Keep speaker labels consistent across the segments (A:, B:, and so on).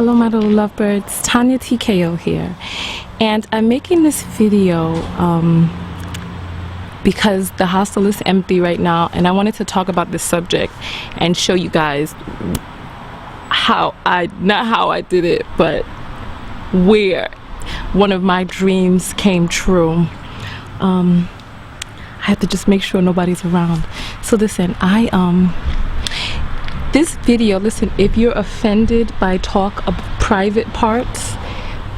A: Hello my little lovebirds, TonyaTko here, and I'm making this video because the hostel is empty right now, and I wanted to talk about this subject and show you guys not how I did it, but where one of my dreams came true. I have to just make sure nobody's around. So listen, this video, listen, if you're offended by talk of private parts,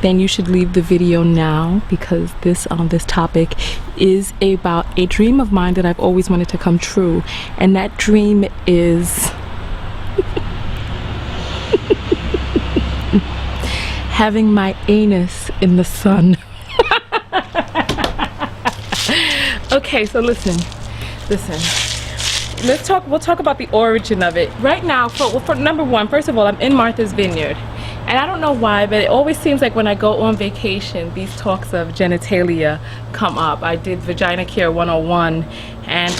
A: then you should leave the video now, because this topic is about a dream of mine that I've always wanted to come true, and that dream is having my anus in the sun. Okay, so listen. We'll talk about the origin of it. Right now, for number one, first of all, I'm in Martha's Vineyard. And I don't know why, but it always seems like when I go on vacation, these talks of genitalia come up. I did Vagina Care 101 and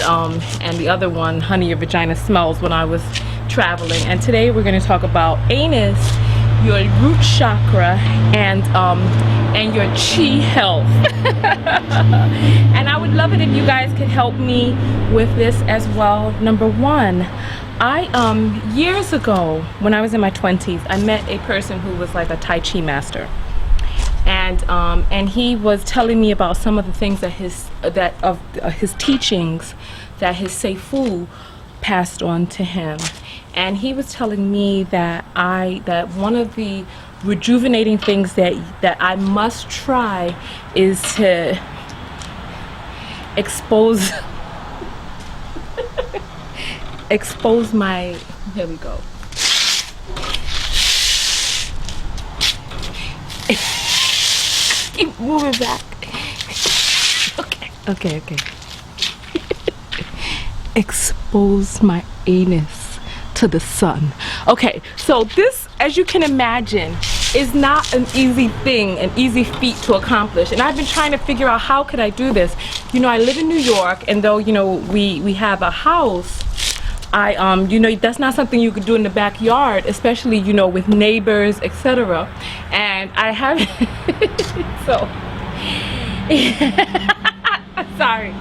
A: the other one, Honey, Your Vagina Smells, when I was traveling. And today we're going to talk about anus, your root chakra, and your chi health. And I would love it if you guys could help me with this as well. Number one, years ago, when I was in my 20s, I met a person who was like a Tai Chi master, and he was telling me about some of the things that his teachings that his Seifu passed on to him. And he was telling me that one of the rejuvenating things that I must try is to expose my, here we go. Keep moving back. Okay. Expose my anus to the sun. Okay, so this, as you can imagine, is not an easy thing, an easy feat to accomplish. And I've been trying to figure out, how could I do this? You know, I live in New York, and though, you know, we have a house, you know, that's not something you could do in the backyard, especially, you know, with neighbors, etc. And I have so sorry.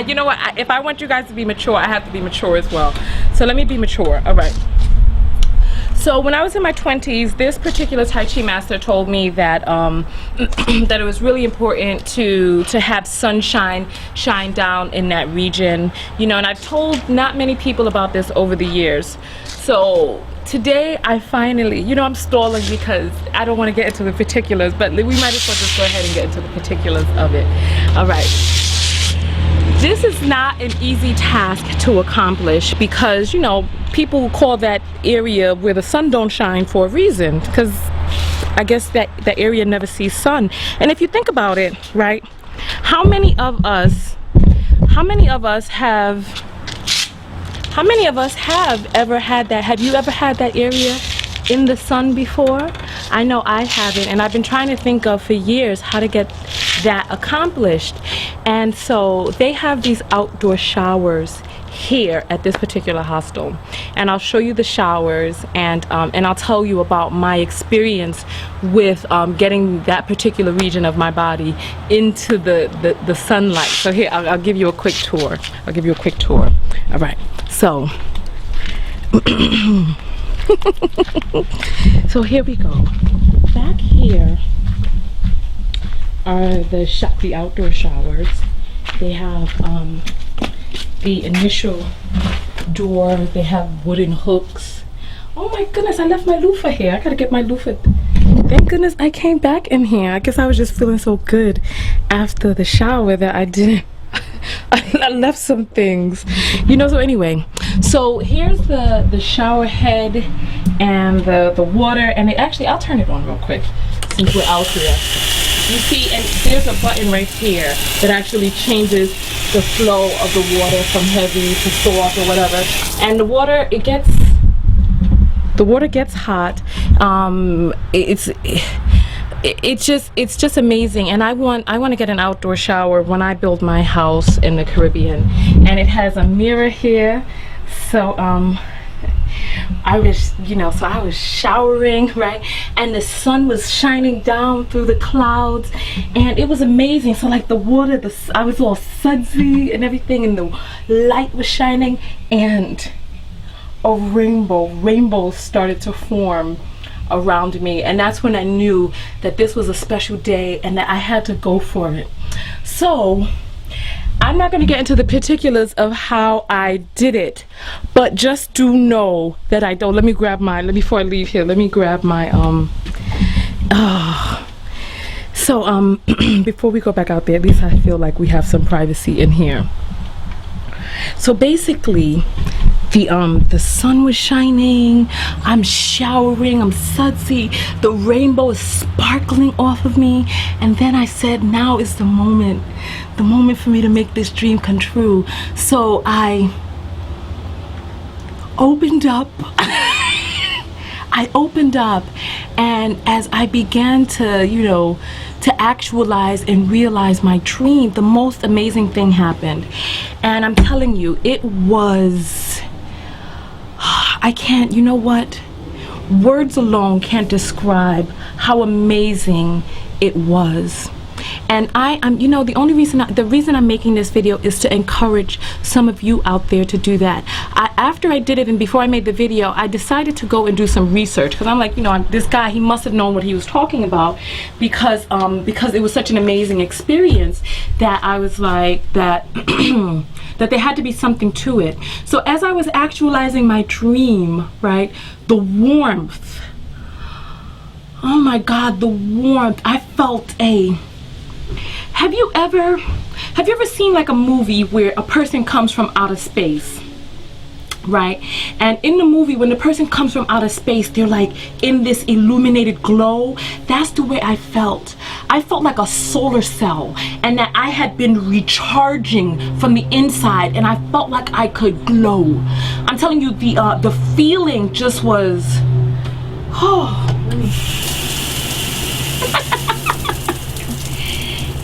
A: You know what? If I want you guys to be mature, I have to be mature as well. So let me be mature. All right. So when I was in my 20s, this particular Tai Chi master told me that that it was really important to have sunshine shine down in that region. You know, and I've told not many people about this over the years. So today I finally, you know, I'm stalling because I don't want to get into the particulars, but we might as well just go ahead and get into the particulars of it. All right. This is not an easy task to accomplish, because, you know, people call that area where the sun don't shine for a reason, because I guess that area never sees sun. And if you think about it, right, how many of us have ever had that? Have you ever had that area in the sun before? I know I haven't, and I've been trying to think of for years how to get that accomplished. And so they have these outdoor showers here at this particular hostel, and I'll show you the showers, and I'll tell you about my experience with getting that particular region of my body into the sunlight. So here, I'll give you a quick tour. All right, so so here we go. Back here are the outdoor showers. They have the initial door. They have wooden hooks. Oh my goodness, I left my loofah here. I gotta get my loofah. Thank goodness I came back in here. I guess I was just feeling so good after the shower that I didn't I left some things, you know. So anyway, so here's the shower head and the water, and I'll turn it on real quick since we're out here. You see, and there's a button right here that actually changes the flow of the water from heavy to soft or whatever. And the water gets hot. It's just amazing. And I want to get an outdoor shower when I build my house in the Caribbean. And it has a mirror here. So I was, you know, so I was showering, right? And the sun was shining down through the clouds, and it was amazing. So like the water, I was all sudsy and everything, and the light was shining, and a rainbow started to form around me. And that's when I knew that this was a special day and that I had to go for it. So I'm not going to get into the particulars of how I did it, but just do know that I don't. Let me grab my, before I leave here, let me grab my before we go back out there, at least I feel like we have some privacy in here. So basically, the sun was shining, I'm showering, I'm sudsy, the rainbow is sparkling off of me, and then I said, now is the moment for me to make this dream come true. So I opened up and as I began to, you know, to actualize and realize my dream, the most amazing thing happened. And I'm telling you, it was, I can't, you know what? Words alone can't describe how amazing it was. And I'm, you know, the reason I'm making this video is to encourage some of you out there to do that. After I did it and before I made the video, I decided to go and do some research, because I'm like, you know, this guy, he must have known what he was talking about, because it was such an amazing experience that I was like, that that there had to be something to it. So as I was actualizing my dream, right, the warmth, oh my God, the warmth, I felt have you ever seen like a movie where a person comes from outer space, right? And in the movie, when the person comes from outer space, they're like in this illuminated glow. That's the way I felt. I felt like a solar cell, and that I had been recharging from the inside, and I felt like I could glow. I'm telling you, the feeling just was, oh, let me.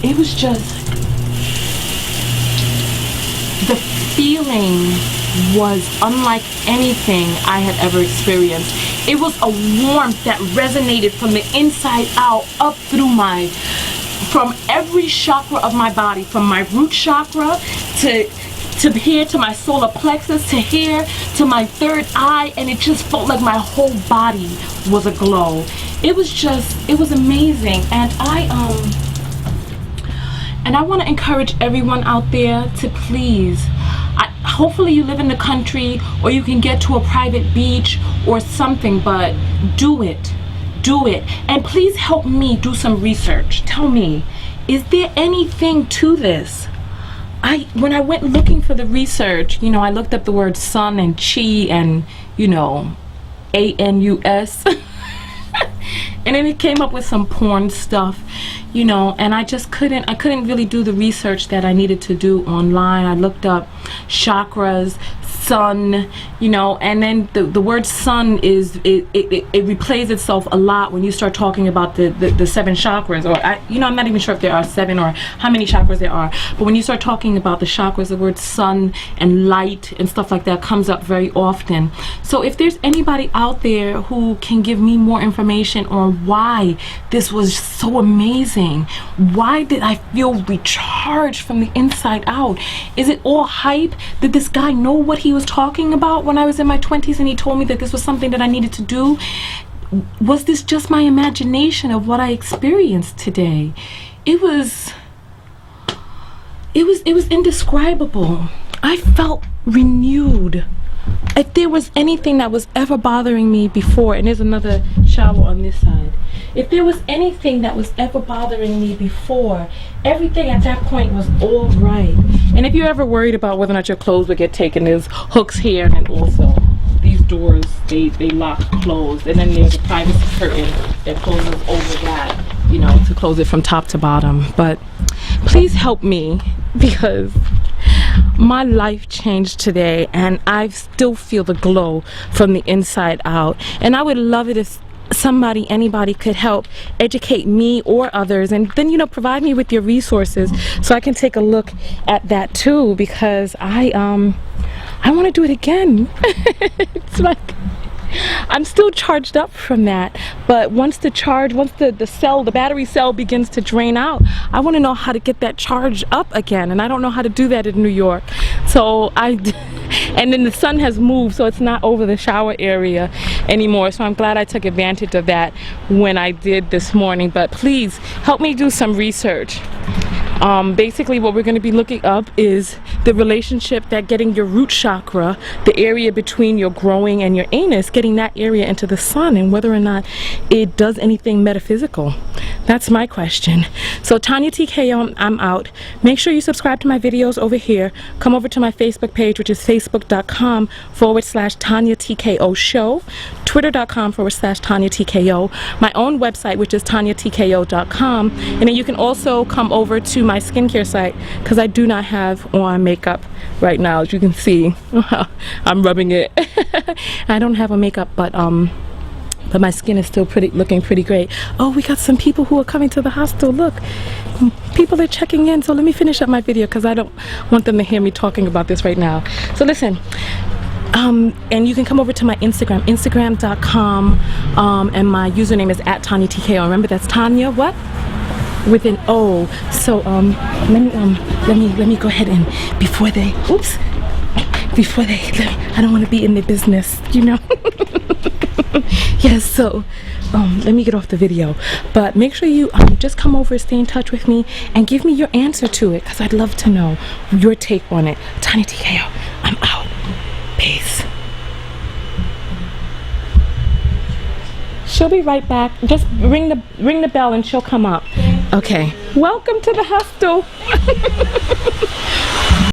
A: It was just, the feeling was unlike anything I had ever experienced. It was a warmth that resonated from the inside out, up through from every chakra of my body, from my root chakra to here, to my solar plexus, to here, to my third eye, and it just felt like my whole body was aglow. It was just, it was amazing. And I want to encourage everyone out there to please, hopefully you live in the country or you can get to a private beach or something, but do it. And please help me do some research. Tell me, is there anything to this? When I went looking for the research, you know, I looked up the word sun and chi and, you know, ANUS. And then it came up with some porn stuff, you know, and I couldn't really do the research that I needed to do online. I looked up chakras, sun, you know, and then the word sun is, it replays itself a lot when you start talking about the 7 chakras, or you know, I'm not even sure if there are 7 or how many chakras there are, but when you start talking about the chakras, the word sun and light and stuff like that comes up very often. So if there's anybody out there who can give me more information on why this was so amazing, why did I feel recharged from the inside out? Is it all hype? Did this guy know what he was talking about when I was in my 20s and he told me that this was something that I needed to do? Was this just my imagination of what I experienced today? It was indescribable. I felt renewed. If there was anything that was ever bothering me before, and there's another shower on this side, if there was anything that was ever bothering me before, everything at that point was all right. And if you're ever worried about whether or not your clothes would get taken, there's hooks here, and then also these doors, they lock closed, and then there's a privacy curtain that closes over that, you know, to close it from top to bottom. But please help me, because my life changed today and I still feel the glow from the inside out. And I would love it if anybody could help educate me or others, and then, you know, provide me with your resources so I can take a look at that too, because I want to do it again. It's like, I'm still charged up from that, but once the battery cell begins to drain out, I want to know how to get that charge up again, and I don't know how to do that in New York. So and then the sun has moved, so it's not over the shower area anymore, so I'm glad I took advantage of that when I did this morning. But please help me do some research. Basically what we're going to be looking up is the relationship that getting your root chakra, the area between your growing and your anus, getting that area into the sun, and whether or not it does anything metaphysical. That's my question. So TonyaTko, I'm out. Make sure you subscribe to my videos over here. Come over to my Facebook page, which is facebook.com/TonyaTko show, twitter.com/TonyaTko, my own website, which is TonyaTko.com, and then you can also come over to my skincare site, because I do not have on makeup right now, as you can see. I'm rubbing it. I don't have a makeup, but my skin is still looking pretty great. Oh, we got some people who are coming to the hostel. Look, people are checking in. So let me finish up my video, because I don't want them to hear me talking about this right now. So listen, and you can come over to my Instagram.com, and my username is @TonyaTko. Remember, that's Tonya what? With an O. So let me go ahead and before they I don't want to be in their business, you know. Yes, so let me get off the video, but make sure you just come over, stay in touch with me, and give me your answer to it, because I'd love to know your take on it. TonyaTko, I'm out. Peace. She'll be right back. Just ring the bell and she'll come up. Okay. Welcome to the hostel.